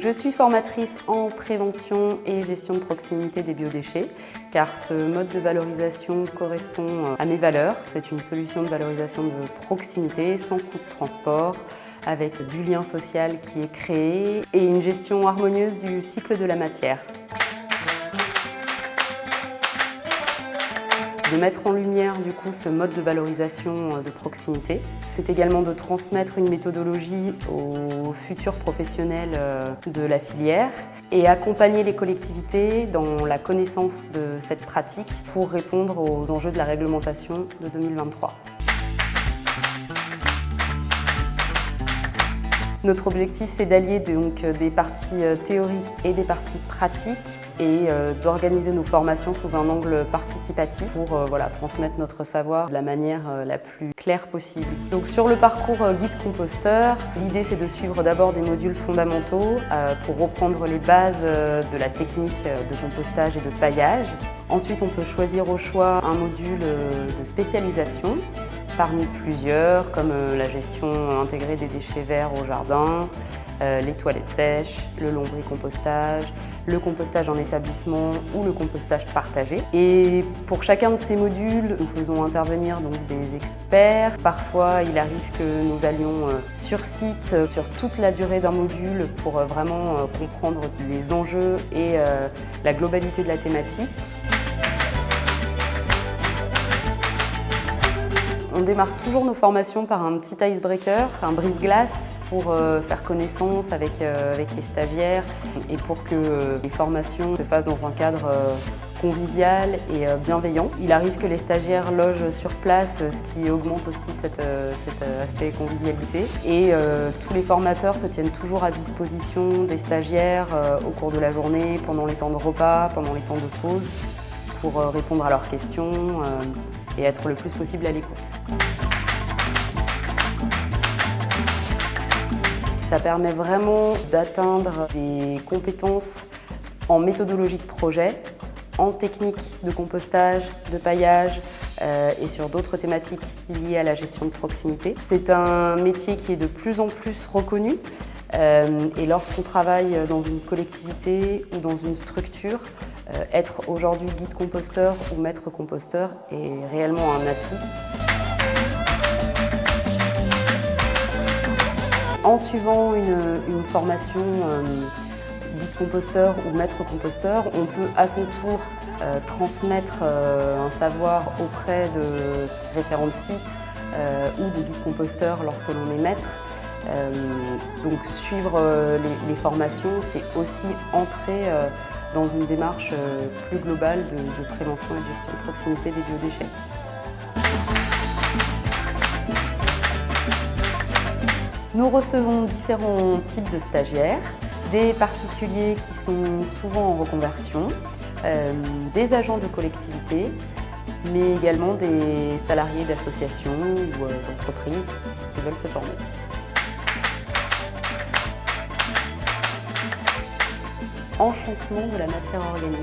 Je suis formatrice en prévention et gestion de proximité des biodéchets, car ce mode de valorisation correspond à mes valeurs. C'est une solution de valorisation de proximité sans coût de transport, avec du lien social qui est créé et une gestion harmonieuse du cycle de la matière. De mettre en lumière du coup ce mode de valorisation de proximité. C'est également de transmettre une méthodologie aux futurs professionnels de la filière et accompagner les collectivités dans la connaissance de cette pratique pour répondre aux enjeux de la réglementation de 2023. Notre objectif, c'est d'allier donc des parties théoriques et des parties pratiques et d'organiser nos formations sous un angle participatif pour transmettre notre savoir de la manière la plus claire possible. Donc sur le parcours guide composteur, l'idée c'est de suivre d'abord des modules fondamentaux pour reprendre les bases de la technique de compostage et de paillage. Ensuite, on peut choisir au choix un module de spécialisation parmi plusieurs, comme la gestion intégrée des déchets verts au jardin, les toilettes sèches, le lombricompostage, le compostage en établissement ou le compostage partagé. Et pour chacun de ces modules, nous faisons intervenir donc des experts. Parfois, il arrive que nous allions sur site sur toute la durée d'un module pour vraiment comprendre les enjeux et la globalité de la thématique. On démarre toujours nos formations par un petit icebreaker, un brise-glace pour faire connaissance avec les stagiaires et pour que les formations se fassent dans un cadre convivial et bienveillant. Il arrive que les stagiaires logent sur place, ce qui augmente aussi cet aspect convivialité. Et tous les formateurs se tiennent toujours à disposition des stagiaires au cours de la journée, pendant les temps de repas, pendant les temps de pause, pour répondre à leurs questions et être le plus possible à l'écoute. Ça permet vraiment d'atteindre des compétences en méthodologie de projet, en technique de compostage, de paillage et sur d'autres thématiques liées à la gestion de proximité. C'est un métier qui est de plus en plus reconnu et lorsqu'on travaille dans une collectivité ou dans une structure, être aujourd'hui guide composteur ou maître composteur est réellement un atout. En suivant une formation guide composteur ou maître composteur, on peut à son tour transmettre un savoir auprès de référents de sites ou de guides composteurs lorsque l'on est maître. Donc suivre les formations, c'est aussi entrer dans une démarche plus globale de prévention et de gestion de proximité des biodéchets. Nous recevons différents types de stagiaires, des particuliers qui sont souvent en reconversion, des agents de collectivité, mais également des salariés d'associations ou d'entreprises qui veulent se former. Enchantement de la matière organique.